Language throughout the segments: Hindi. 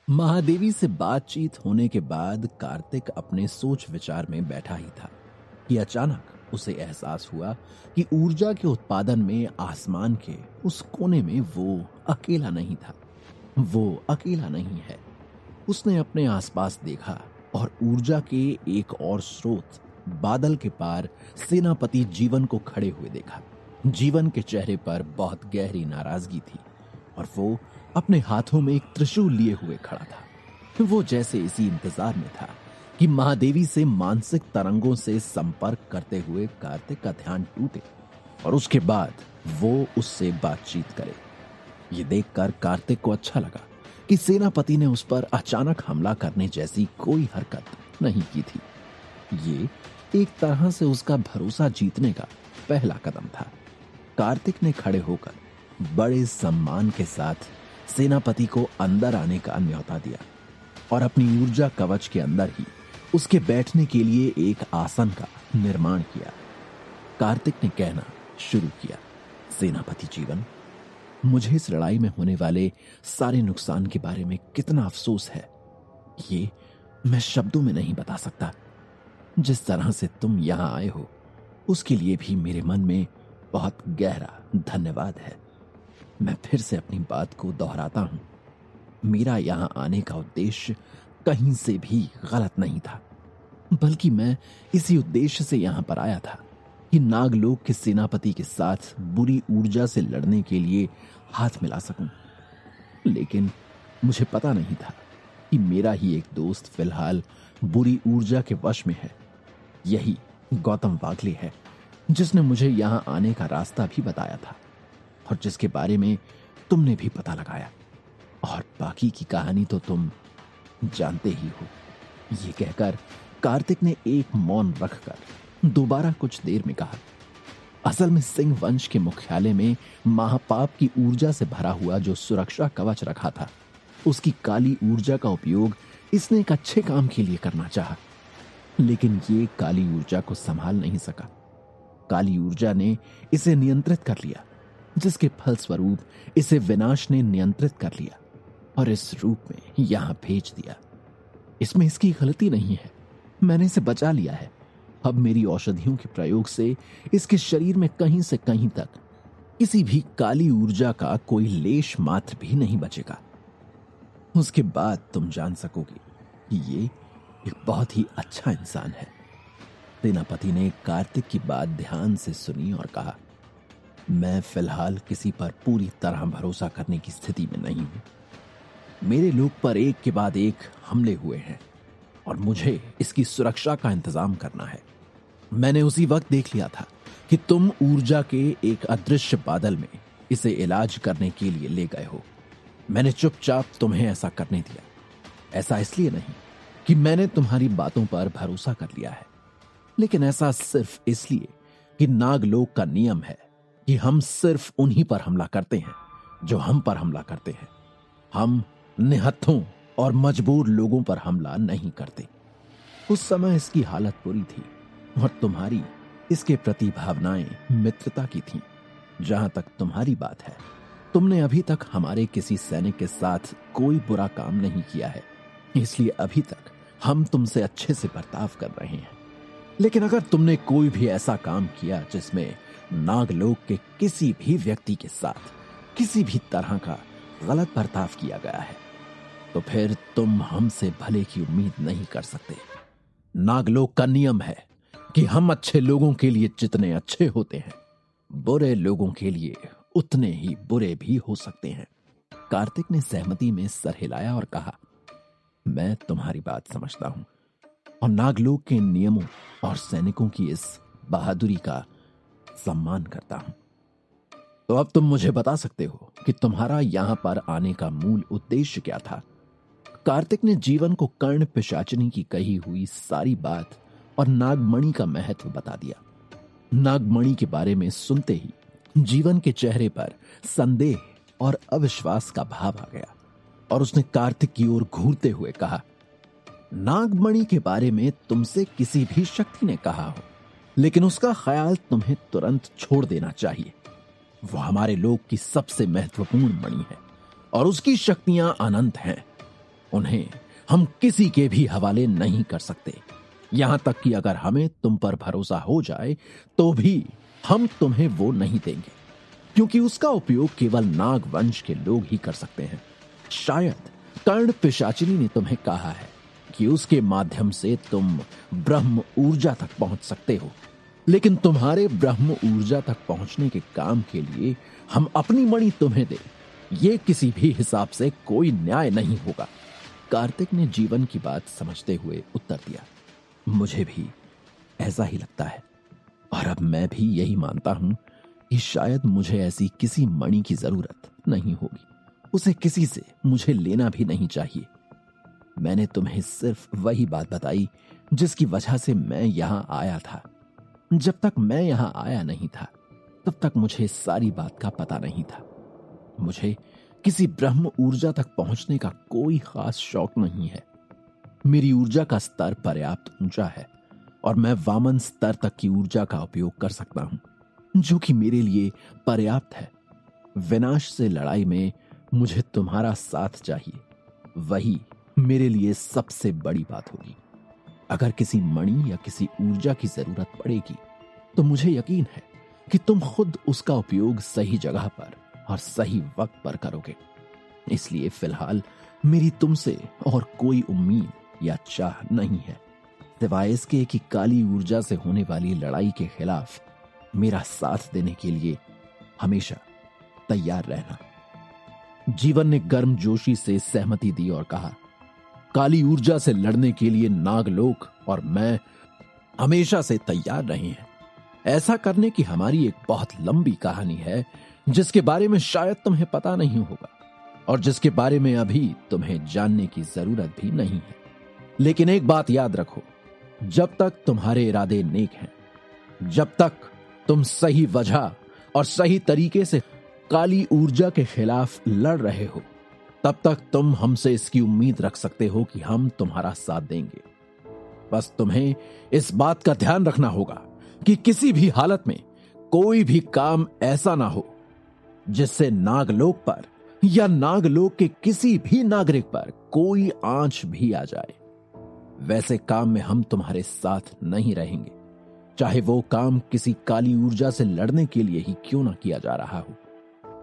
महादेवी से बातचीत होने के बाद कार्तिक अपने सोच विचार में बैठा ही था कि अचानक उसे एहसास हुआ कि ऊर्जा के उत्पादन में आसमान के उस कोने में वो अकेला नहीं था। वो अकेला नहीं है। उसने अपने आसपास देखा और ऊर्जा के एक और स्रोत बादल के पार सेनापति जीवन को खड़े हुए देखा। जीवन के चेहरे पर बहुत गहरी नाराजगी थी और वो अपने हाथों में एक त्रिशूल लिए हुए खड़ा था। वो जैसे इसी इंतजार में था कि महादेवी से मानसिक तरंगों से संपर्क करते हुए कार्तिक का ध्यान टूटे और उसके बाद वो उससे बातचीत करे। ये देखकर कार्तिक को अच्छा लगा कि सेनापति ने उस पर अचानक हमला करने जैसी कोई हरकत नहीं की थी। ये एक तरह से उसका भरोसा जीतने का पहला कदम था। कार्तिक ने खड़े होकर बड़े सम्मान के साथ सेनापति को अंदर आने का न्योता दिया और अपनी ऊर्जा कवच के अंदर ही उसके बैठने के लिए एक आसन का निर्माण किया। कार्तिक ने कहना शुरू किया, सेनापति जीवन, मुझे इस लड़ाई में होने वाले सारे नुकसान के बारे में कितना अफसोस है, ये मैं शब्दों में नहीं बता सकता। जिस तरह से तुम यहां आए हो उसके लिए भी मेरे मन में बहुत गहरा धन्यवाद है। मैं फिर से अपनी बात को दोहराता हूं, मेरा यहां आने का उद्देश्य कहीं से भी गलत नहीं था, बल्कि मैं इसी उद्देश्य से यहां पर आया था कि नागलोक के सेनापति के साथ बुरी ऊर्जा से लड़ने के लिए हाथ मिला सकूं। लेकिन मुझे पता नहीं था कि मेरा ही एक दोस्त फिलहाल बुरी ऊर्जा के वश में है। यही गौतम वागले है जिसने मुझे यहां आने का रास्ता भी बताया था और जिसके बारे में तुमने भी पता लगाया, और बाकी की कहानी तो तुम जानते ही हो। ये कहकर कार्तिक ने एक मौन रखकर दोबारा कुछ देर में कहा, असल में सिंह वंश के मुख्यालय में महापाप की ऊर्जा से भरा हुआ जो सुरक्षा कवच रखा था, उसकी काली ऊर्जा का उपयोग इसने एक अच्छे काम के लिए करना चाहा, लेकिन ये काली ऊर्जा को संभाल नहीं सका। काली ऊर्जा ने इसे नियंत्रित कर लिया, जिसके फलस्वरूप इसे विनाश ने नियंत्रित कर लिया और इस रूप में यहां भेज दिया। इसमें इसकी गलती नहीं है, मैंने इसे बचा लिया है। अब मेरी औषधियों के प्रयोग से इसके शरीर में कहीं से कहीं तक किसी भी काली ऊर्जा का कोई लेश मात्र भी नहीं बचेगा। उसके बाद तुम जान सकोगे कि ये एक बहुत ही अच्छा इंसान है। सेनापति ने कार्तिक की बात ध्यान से सुनी और कहा, मैं फिलहाल किसी पर पूरी तरह भरोसा करने की स्थिति में नहीं हूं। मेरे लोग पर एक के बाद एक हमले हुए हैं और मुझे इसकी सुरक्षा का इंतजाम करना है। मैंने उसी वक्त देख लिया था कि तुम ऊर्जा के एक अदृश्य बादल में इसे इलाज करने के लिए ले गए हो। मैंने चुपचाप तुम्हें ऐसा करने दिया। ऐसा इसलिए नहीं कि मैंने तुम्हारी बातों पर भरोसा कर लिया है, लेकिन ऐसा सिर्फ इसलिए कि नागलोक का नियम है कि हम सिर्फ उन्हीं पर हमला करते हैं जो हम पर हमला करते हैं। हम निहत्थों और मजबूर लोगों पर हमला नहीं करते। उस समय इसकी हालत बुरी थी और तुम्हारी इसके प्रति भावनाएं मित्रता की थीं। जहां तक तुम्हारी बात है, तुमने अभी तक हमारे किसी सैनिक के साथ कोई बुरा काम नहीं किया है, इसलिए अभी तक हम तुमसे अच्छे से बर्ताव कर रहे हैं। लेकिन अगर तुमने कोई भी ऐसा काम किया जिसमें नागलोक के किसी भी व्यक्ति के साथ किसी भी तरह का गलत बर्ताव किया गया है, तो फिर तुम हमसे भले की उम्मीद नहीं कर सकते। नागलोक का नियम है कि हम अच्छे लोगों के लिए जितने अच्छे होते हैं, बुरे लोगों के लिए उतने ही बुरे भी हो सकते हैं। कार्तिक ने सहमति में सर हिलाया और कहा, मैं तुम्हारी बात समझता हूं और नागलोक के नियमों और सैनिकों की इस बहादुरी का सम्मान करता हूं। तो अब तुम मुझे बता सकते हो कि तुम्हारा यहां पर आने का मूल उद्देश्य क्या था? कार्तिक ने जीवन को कर्ण पिशाचिनी की कही हुई सारी बात और नागमणि का महत्व बता दिया। नागमणि के बारे में सुनते ही जीवन के चेहरे पर संदेह और अविश्वास का भाव आ गया और उसने कार्तिक की ओर घूरते हुए कहा, नागमणि के बारे में तुमसे किसी भी शक्ति ने कहा हो, लेकिन उसका ख्याल तुम्हें तुरंत छोड़ देना चाहिए। वो हमारे लोक की सबसे महत्वपूर्ण मणि है और उसकी शक्तियां अनंत हैं। उन्हें हम किसी के भी हवाले नहीं कर सकते। यहां तक कि अगर हमें तुम पर भरोसा हो जाए तो भी हम तुम्हें वो नहीं देंगे, क्योंकि उसका उपयोग केवल नाग वंश के लोग ही कर सकते हैं। शायद कर्ण पिशाचिनी ने तुम्हें कहा है कि उसके माध्यम से तुम ब्रह्म ऊर्जा तक पहुंच सकते हो, लेकिन तुम्हारे ब्रह्म ऊर्जा तक पहुंचने के काम के लिए हम अपनी मणि तुम्हें दे, ये किसी भी हिसाब से कोई न्याय नहीं होगा। कार्तिक ने जीवन की बात समझते हुए उत्तर दिया। मुझे भी ऐसा ही लगता है, और अब मैं भी यही मानता हूं कि शायद मुझे ऐसी किसी मणि की जरूरत नहीं होगी। उसे किसी से मुझे लेना भी नहीं चाहिए। मैंने तुम्हें सिर्फ वही बात बताई जिसकी वजह से मैं यहां आया था। जब तक मैं यहां आया नहीं था तब तक मुझे इस सारी बात का पता नहीं था। मुझे किसी ब्रह्म ऊर्जा तक पहुंचने का कोई खास शौक नहीं है। मेरी ऊर्जा का स्तर पर्याप्त ऊंचा है और मैं वामन स्तर तक की ऊर्जा का उपयोग कर सकता हूं, जो कि मेरे लिए पर्याप्त है। विनाश से लड़ाई में मुझे तुम्हारा साथ चाहिए, वही मेरे लिए सबसे बड़ी बात होगी। अगर किसी मणि या किसी ऊर्जा की जरूरत पड़ेगी तो मुझे यकीन है कि तुम खुद उसका उपयोग सही जगह पर और सही वक्त पर करोगे। इसलिए फिलहाल मेरी तुमसे और कोई उम्मीद या चाह नहीं है, सिवाय इसके कि काली ऊर्जा से होने वाली लड़ाई के खिलाफ मेरा साथ देने के लिए हमेशा तैयार रहना। जीवन ने गर्मजोशी से सहमति दी और कहा, काली ऊर्जा से लड़ने के लिए नागलोक और मैं हमेशा से तैयार रहे हैं। ऐसा करने की हमारी एक बहुत लंबी कहानी है, जिसके बारे में शायद तुम्हें पता नहीं होगा और जिसके बारे में अभी तुम्हें जानने की जरूरत भी नहीं है। लेकिन एक बात याद रखो, जब तक तुम्हारे इरादे नेक हैं, जब तक तुम सही वजह और सही तरीके से काली ऊर्जा के खिलाफ लड़ रहे हो, तब तक तुम हमसे इसकी उम्मीद रख सकते हो कि हम तुम्हारा साथ देंगे। बस तुम्हें इस बात का ध्यान रखना होगा कि किसी भी हालत में कोई भी काम ऐसा ना हो जिससे नागलोक पर या नागलोक के किसी भी नागरिक पर कोई आंच भी आ जाए। वैसे काम में हम तुम्हारे साथ नहीं रहेंगे, चाहे वो काम किसी काली ऊर्जा से लड़ने के लिए ही क्यों ना किया जा रहा हो।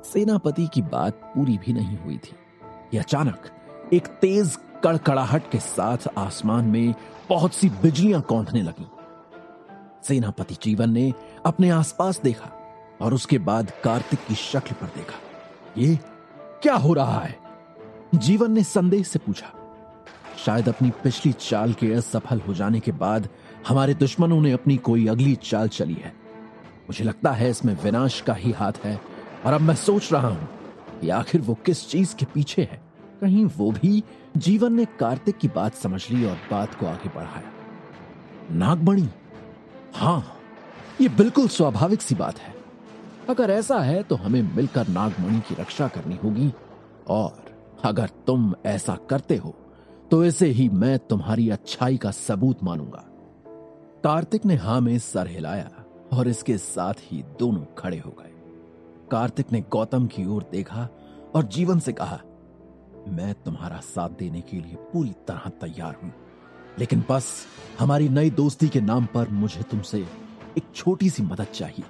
सेनापति की बात पूरी भी नहीं हुई थी कि अचानक एक तेज कड़कड़ाहट के साथ आसमान में बहुत सी बिजलियां कौंधने लगीं। सेनापति जीवन ने अपने आसपास देखा और उसके बाद कार्तिक की शक्ल पर देखा। ये क्या हो रहा है? जीवन ने संदेह से पूछा। शायद अपनी पिछली चाल के असफल हो जाने के बाद हमारे दुश्मनों ने अपनी कोई अगली चाल चली है। मुझे लगता है इसमें विनाश का ही हाथ है, और अब मैं सोच रहा हूं कि आखिर वो किस चीज के पीछे है। कहीं वो भी? जीवन ने कार्तिक की बात समझ ली और बात को आगे बढ़ाया। नागमणि? हां, ये बिल्कुल स्वाभाविक सी बात है। अगर ऐसा है तो हमें मिलकर नागमणि की रक्षा करनी होगी, और अगर तुम ऐसा करते हो तो इसे ही मैं तुम्हारी अच्छाई का सबूत मानूंगा। कार्तिक ने हां में सर हिलाया और इसके साथ ही दोनों खड़े हो गए। कार्तिक ने गौतम की ओर देखा और जीवन से कहा, मैं तुम्हारा साथ देने के लिए पूरी तरह तैयार हूं, लेकिन बस हमारी नई दोस्ती के नाम पर मुझे तुमसे एक छोटी सी मदद चाहिए।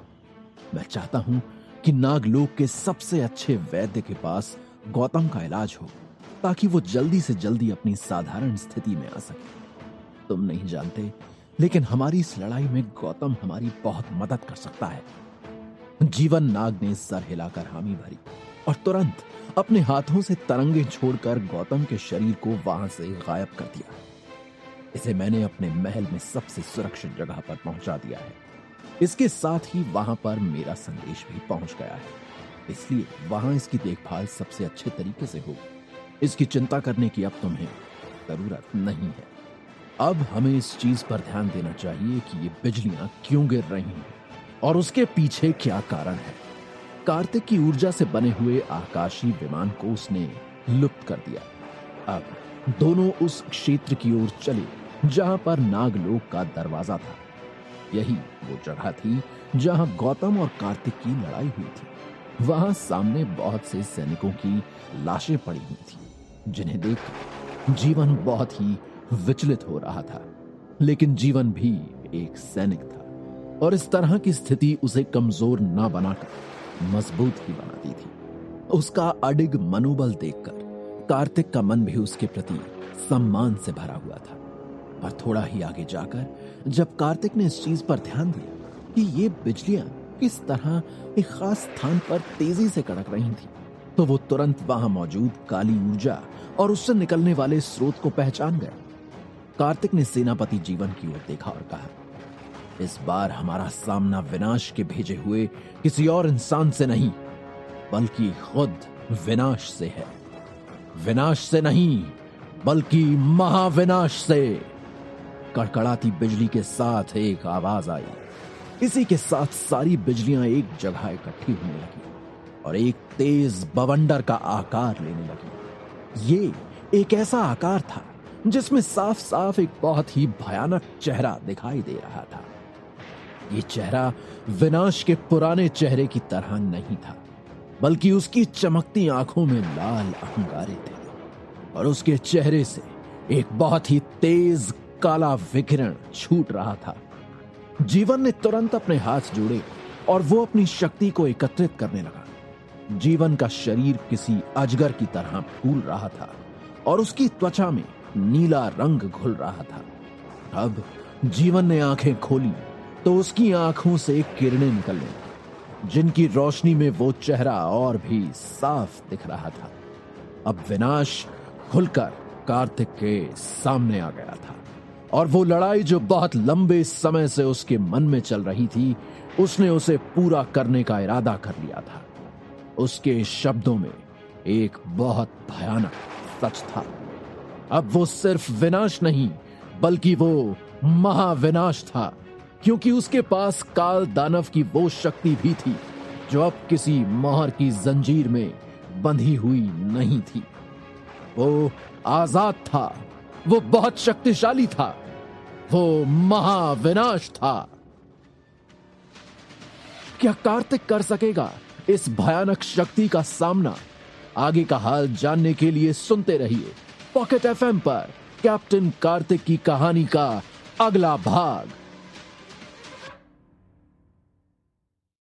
मैं चाहता हूं कि नागलोक के सबसे अच्छे वैद्य के पास गौतम का इलाज हो, ताकि वो जल्दी से जल्दी अपनी साधारण स्थिति में आ सके। तुम नहीं जानते, लेकिन हमारी इस लड़ाई में गौतम हमारी बहुत मदद कर सकता है। जीवन नाग ने सर हिलाकर हामी भरी और तुरंत अपने हाथों से तरंगे छोड़कर गौतम के शरीर को वहां से गायब कर दिया। इसे मैंने अपने महल में सबसे सुरक्षित जगह पर पहुंचा दिया है। इसके साथ ही वहां पर मेरा संदेश भी पहुंच गया है, इसलिए वहां इसकी देखभाल सबसे अच्छे तरीके से होगी। इसकी चिंता करने की अब तुम्हें जरूरत नहीं है। अब हमें इस चीज पर ध्यान देना चाहिए कि ये बिजलियां क्यों गिर रही हैं और उसके पीछे क्या कारण है। कार्तिक की ऊर्जा से बने हुए आकाशीय विमान को उसने लुप्त कर दिया। अब दोनों उस क्षेत्र की ओर चले जहां पर नागलोक का दरवाजा था। यही वो जगह थी जहां गौतम और कार्तिक की लड़ाई हुई थी। वहां सामने बहुत से सैनिकों की लाशें पड़ी हुई थी, जिन्हें देख जीवन बहुत ही विचलित हो रहा था, लेकिन जीवन भी एक सैनिक था और इस तरह की स्थिति उसे कमजोर ना बनाकर मजबूत ही बनाती थी। उसका अडिग मनोबल देखकर कार्तिक का मन भी उसके प्रति सम्मान से भरा हुआ था। पर थोड़ा ही आगे जाकर जब कार्तिक ने इस चीज पर ध्यान दिया कि ये बिजलियां किस तरह एक खास स्थान पर तेजी से कड़क रही थी, तो वो तुरंत वहां मौजूद काली ऊर्जा और उससे निकलने वाले स्रोत को पहचान गया। कार्तिक ने सेनापति जीवन की ओर देखा और कहा, इस बार हमारा सामना विनाश के भेजे हुए किसी और इंसान से नहीं, बल्कि खुद विनाश से है। विनाश से नहीं, बल्कि महाविनाश से। कड़कड़ाती बिजली के साथ एक आवाज आई। इसी के साथ सारी बिजलियां एक जगह इकट्ठी होने लगी और एक तेज बवंडर का आकार लेने लगी। ये एक ऐसा आकार था जिसमें साफ साफ एक बहुत ही भयानक चेहरा दिखाई दे रहा था। ये चेहरा विनाश के पुराने चेहरे की तरह नहीं था, बल्कि उसकी चमकती आंखों में लाल अंगारे थे और उसके चेहरे से एक बहुत ही तेज काला विकिरण छूट रहा था। जीवन ने तुरंत अपने हाथ जोड़े और वो अपनी शक्ति को एकत्रित करने लगा। जीवन का शरीर किसी अजगर की तरह फूल रहा था और उसकी त्वचा में नीला रंग घुल रहा था। अब जीवन ने आंखें खोली तो उसकी आंखों से किरणें निकलने लगी, जिनकी रोशनी में वो चेहरा और भी साफ दिख रहा था। अब विनाश खुलकर कार्तिक के सामने आ गया था और वो लड़ाई जो बहुत लंबे समय से उसके मन में चल रही थी, उसने उसे पूरा करने का इरादा कर लिया था। उसके शब्दों में एक बहुत भयानक सच था। अब वो सिर्फ विनाश नहीं, बल्कि वो महाविनाश था, क्योंकि उसके पास काल दानव की वो शक्ति भी थी जो अब किसी मोहर की जंजीर में बंधी हुई नहीं थी। वो आजाद था, वो बहुत शक्तिशाली था, वो महाविनाश था। क्या कार्तिक कर सकेगा इस भयानक शक्ति का सामना? आगे का हाल जानने के लिए सुनते रहिए पॉकेट एफएम पर कैप्टन कार्तिक की कहानी का अगला भाग।